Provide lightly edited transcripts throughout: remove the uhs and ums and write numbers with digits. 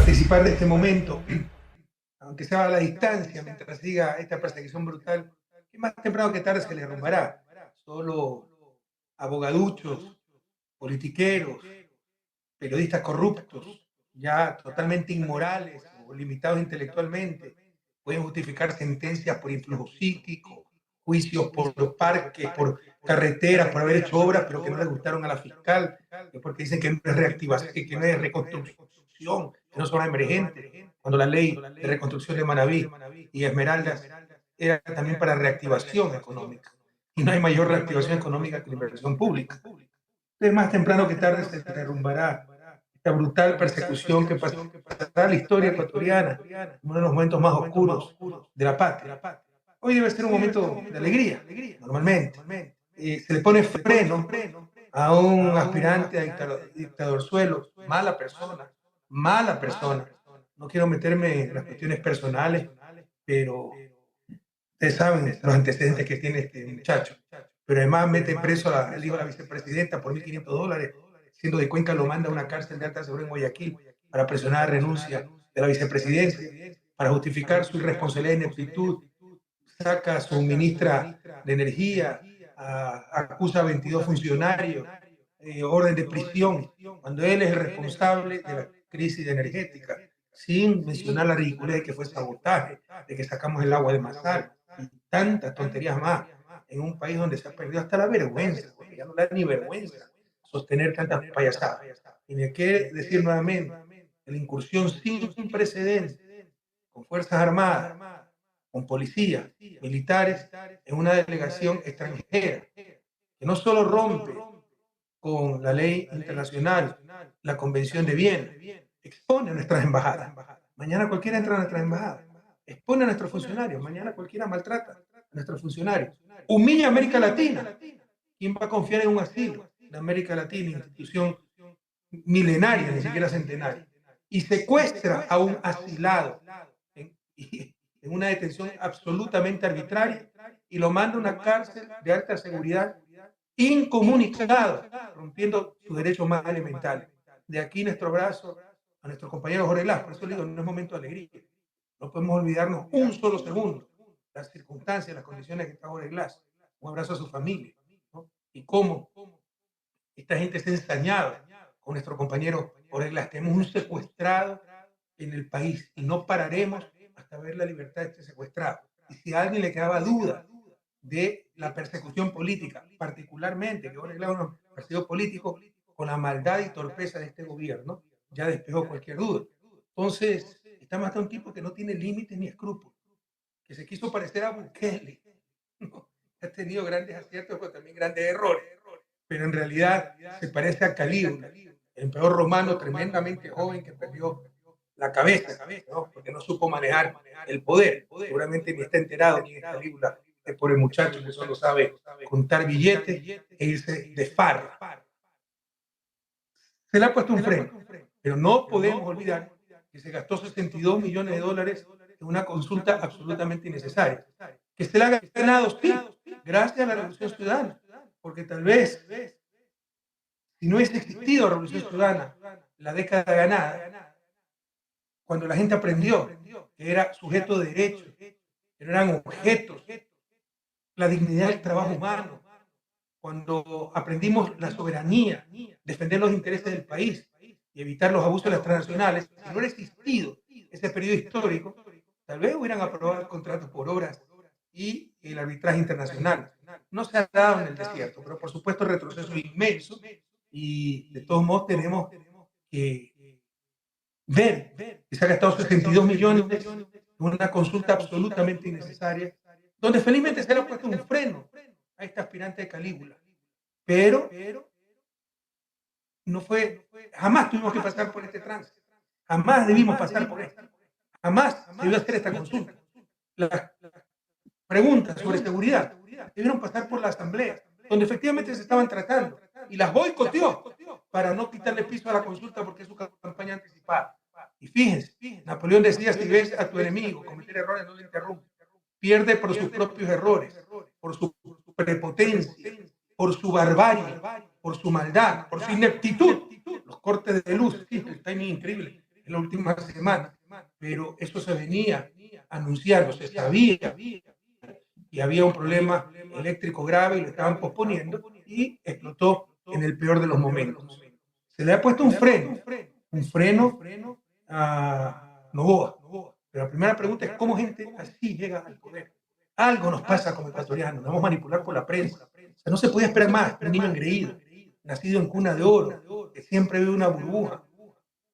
participar de este momento, aunque sea a la distancia, mientras siga esta persecución brutal, que más temprano que tarde se le derrumbará. Solo abogaduchos, politiqueros, periodistas corruptos, ya totalmente inmorales o limitados intelectualmente, pueden justificar sentencias por influjo psíquico, juicios por parques, por carreteras, por haber hecho obras, pero que no le gustaron a la fiscal, porque dicen que no es reactivación, que no es reconstrucción, que no son emergentes, cuando la ley de reconstrucción de Manabí y Esmeraldas era también para reactivación económica. Y no hay mayor reactivación económica que la inversión pública. Entonces, más temprano que tarde se derrumbará esta brutal persecución que pasará a la historia ecuatoriana, uno de los momentos más oscuros de la patria. Hoy debe ser un momento de alegría, normalmente. Se le pone freno a un aspirante a dictadorzuelo, mala persona. No quiero meterme en las cuestiones personales, pero ustedes saben los antecedentes que tiene este muchacho. Pero además mete preso al hijo de la vicepresidenta por $1.500, siendo de Cuenca lo manda a una cárcel de alta seguridad en Guayaquil para presionar la renuncia de la vicepresidencia, para justificar su irresponsabilidad e ineptitud. Saca a su ministra de Energía, acusa a 22 funcionarios, orden de prisión, cuando él es el responsable de la crisis energética, sin mencionar la ridiculez de que fue sabotaje, de que sacamos el agua de Masal y tantas tonterías más, en un país donde se ha perdido hasta la vergüenza, porque ya no da ni vergüenza sostener tantas payasadas. Y me quiere decir nuevamente, la incursión sin precedentes, con Fuerzas Armadas, con policías, militares, en una delegación extranjera, que no solo rompe con la ley internacional, la Convención de Viena, expone a nuestras embajadas. Mañana cualquiera entra a nuestras embajadas, expone a nuestros funcionarios, mañana cualquiera maltrata a nuestros funcionarios, humilla a América Latina. ¿Quién va a confiar en un asilo de América Latina, institución milenaria, ni siquiera centenaria? Y secuestra a un asilado en una detención absolutamente arbitraria y lo manda a una cárcel de alta seguridad incomunicado, rompiendo sus derechos más elementales. De aquí nuestro abrazo a nuestro compañero Jorge Glass. Por eso le digo, no es momento de alegría. No podemos olvidarnos un solo segundo las circunstancias, las condiciones que está Jorge Glass. Un abrazo a su familia, ¿no? Y cómo esta gente está ensañada con nuestro compañero Jorge Glass. Tenemos un secuestrado en el país y no pararemos hasta ver la libertad de este secuestrado. Y si a alguien le quedaba duda de la persecución política, particularmente que ahora es un partido político, con la maldad y torpeza de este gobierno, ya despejó cualquier duda. Entonces, estamos hasta un tipo que no tiene límites ni escrúpulos, que se quiso parecer a Bukele, ¿no? Ha tenido grandes aciertos, pero también grandes errores, pero en realidad se parece a Calígula, el emperador romano tremendamente joven que perdió la cabeza, ¿no? Porque no supo manejar el poder. Seguramente ni está enterado ni es Calígula, el pobre muchacho que solo sabe contar billetes e irse de farra. Se le ha puesto un freno, pero no podemos olvidar que se gastó $62 millones en una consulta absolutamente innecesaria, que se la ha ganado, sí, gracias a la Revolución Ciudadana, porque tal vez si no hubiese existido la Revolución Ciudadana, la década ganada, cuando la gente aprendió que era sujeto de derechos, que no eran objetos, la dignidad del trabajo humano, cuando aprendimos la soberanía, defender los intereses del país y evitar los abusos de las transnacionales, si no hubiera existido ese periodo histórico, tal vez hubieran aprobado contratos por obras y el arbitraje internacional. No se ha dado en el desierto, pero por supuesto el retroceso es inmenso y de todos modos tenemos que ver que se ha gastado 62 millones en una consulta absolutamente innecesaria, donde felizmente se le ha puesto un freno a este aspirante de Calígula. Pero no fue, jamás tuvimos que pasar por este trance, jamás debimos pasar por esto, jamás se debió hacer esta consulta. Las preguntas sobre seguridad debieron pasar por la asamblea, donde efectivamente se estaban tratando, y las boicoteó para no quitarle piso a la consulta porque es su campaña anticipada. Y fíjense, Napoleón decía, si ves a tu enemigo cometer errores, no le interrumpas. Pierde por sus propios errores, por su prepotencia, por su barbarie, por su maldad, por su ineptitud. Los cortes de luz, sí, el timing increíble. en la última semana, pero eso se venía anunciando, se sabía, y había un problema eléctrico grave y lo estaban posponiendo y explotó en el peor de los momentos. Se le ha puesto un freno a Noboa. Pero la primera pregunta es cómo gente así llega al poder. Algo nos pasa como ecuatorianos, nos vamos a manipular por la prensa. O sea, no se podía esperar más, un niño engreído, nacido en cuna de oro, que siempre vive una burbuja,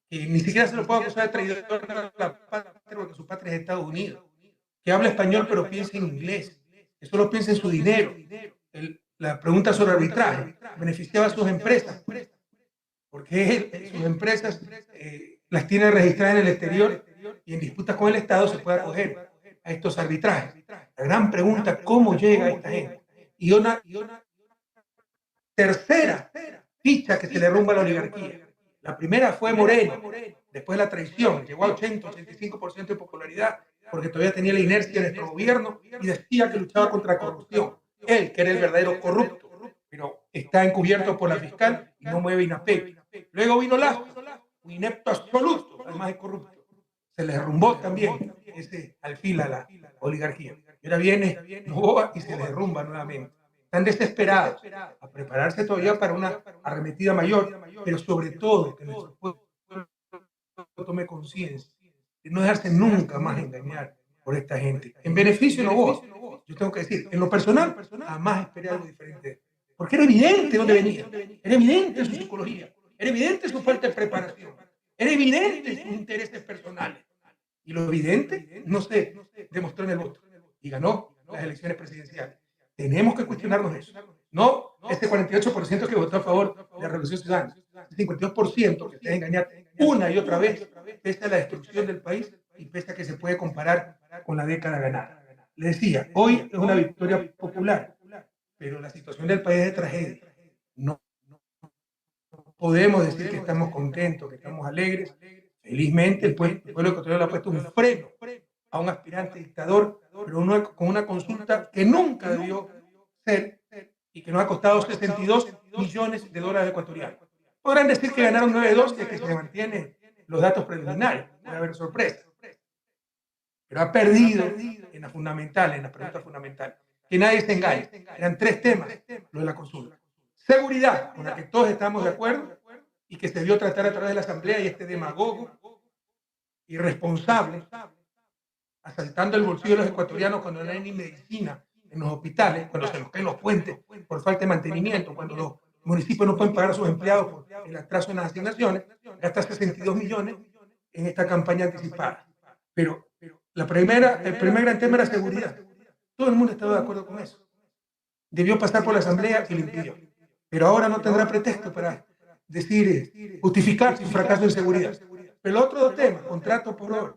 que ni siquiera se lo puede acusar de traidor a la patria porque su patria es Estados Unidos, que habla español pero piensa en inglés, que solo piensa en su dinero. La pregunta sobre arbitraje beneficiaba a sus empresas, porque él, sus empresas las tiene registradas en el exterior y en disputas con el Estado se puede acoger a estos arbitrajes. La gran pregunta, ¿cómo llega a esta gente? Y una tercera ficha que se le derrumba a la oligarquía. La primera fue Moreno, después de la traición, llegó a 80-85% de popularidad porque todavía tenía la inercia de nuestro gobierno y decía que luchaba contra la corrupción. Él, que era el verdadero corrupto, pero está encubierto por la fiscal y no mueve INAPEC. Luego vino Lazo, un inepto absoluto, además de corrupto. Se le derrumbó también ese alfil a la oligarquía. Y ahora viene Noboa y se le derrumba nuevamente. Están desesperados a prepararse todavía para una arremetida mayor, pero sobre todo que nuestro pueblo tome conciencia de no dejarse nunca más engañar por esta gente. En beneficio de Noboa, yo tengo que decir, en lo personal, jamás esperé algo diferente. Porque era evidente dónde venía, era evidente su psicología, era evidente su falta de preparación, era evidente sus intereses personales. Y lo evidente no se demostró en el voto. Y ganó las elecciones presidenciales. Tenemos que cuestionarnos eso. No ese 48% que votó a favor de la Revolución Ciudadana, ese 52% que se engañar una y otra vez, pese a la destrucción del país y pese a que se puede comparar con la década ganada. Le decía, hoy es una victoria popular, pero la situación del país es de tragedia. No podemos decir que estamos contentos, que estamos alegres. Felizmente el pueblo ecuatoriano le ha puesto un freno a un aspirante dictador, pero con una consulta que nunca debió ser y que nos ha costado 62 millones de dólares ecuatorianos. Podrán decir que ganaron 9-2 y que se mantienen los datos preliminares, puede haber sorpresa, pero ha perdido en la fundamental, en la pregunta fundamental. Que nadie se engañe. Eran 3 temas lo de la consulta. Seguridad, con la que todos estamos de acuerdo y que se vio tratar a través de la Asamblea y este demagogo irresponsable, asaltando el bolsillo de los ecuatorianos cuando no hay ni medicina en los hospitales, cuando se nos caen los puentes por falta de mantenimiento, cuando los municipios no pueden pagar a sus empleados por el atraso en las asignaciones, gasta 62 millones en esta campaña anticipada. Pero el primer gran tema era seguridad. Todo el mundo estaba de acuerdo con eso. Debió pasar por la Asamblea y lo impidió. Pero ahora no tendrá pretexto para decir, justificar su fracaso en seguridad. Pero el otro 2 temas, contrato por hora.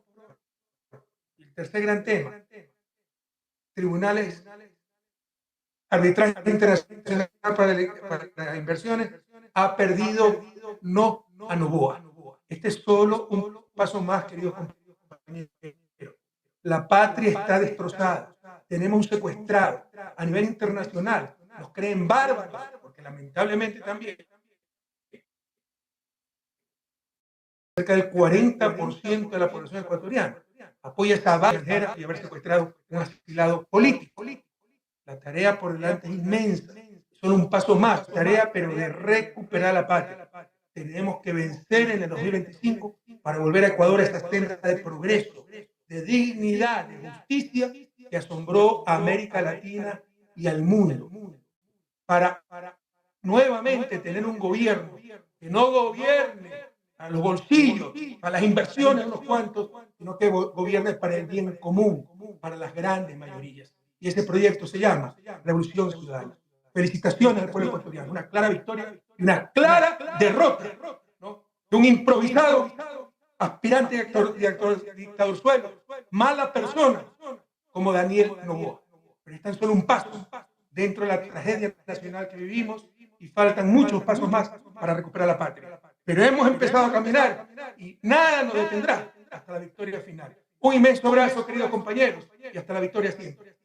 Y el tercer gran tema, tribunales, arbitraje internacional para las inversiones, ha perdido no a Noboa. Este es solo un paso más, queridos compañeros. La patria está destrozada. Tenemos un secuestrado. A nivel internacional nos creen bárbaros, porque lamentablemente también cerca del 40% de la población ecuatoriana apoya esa bandera y haber secuestrado un asilado político. La tarea por delante es inmensa. Solo un paso más, tarea pero de recuperar la patria. Tenemos que vencer en el 2025 para volver a Ecuador a esta senda de progreso, de dignidad, de justicia que asombró a América Latina y al mundo. Para nuevamente tener un gobierno que no gobierne a los bolsillos, a las inversiones de unos cuantos, sino que gobierne para el bien común, para las grandes mayorías. Y ese proyecto se llama Revolución Ciudadana. Felicitaciones al pueblo ecuatoriano, una clara victoria y una clara derrota, ¿no?, de un improvisado aspirante dictador suelo, mala persona como Daniel Noboa. Pero están solo un paso dentro de la tragedia nacional que vivimos y faltan muchos pasos más para recuperar la patria. Pero hemos empezado a caminar y nada nos detendrá hasta la victoria final. Un inmenso abrazo, queridos compañeros, y hasta la victoria siempre.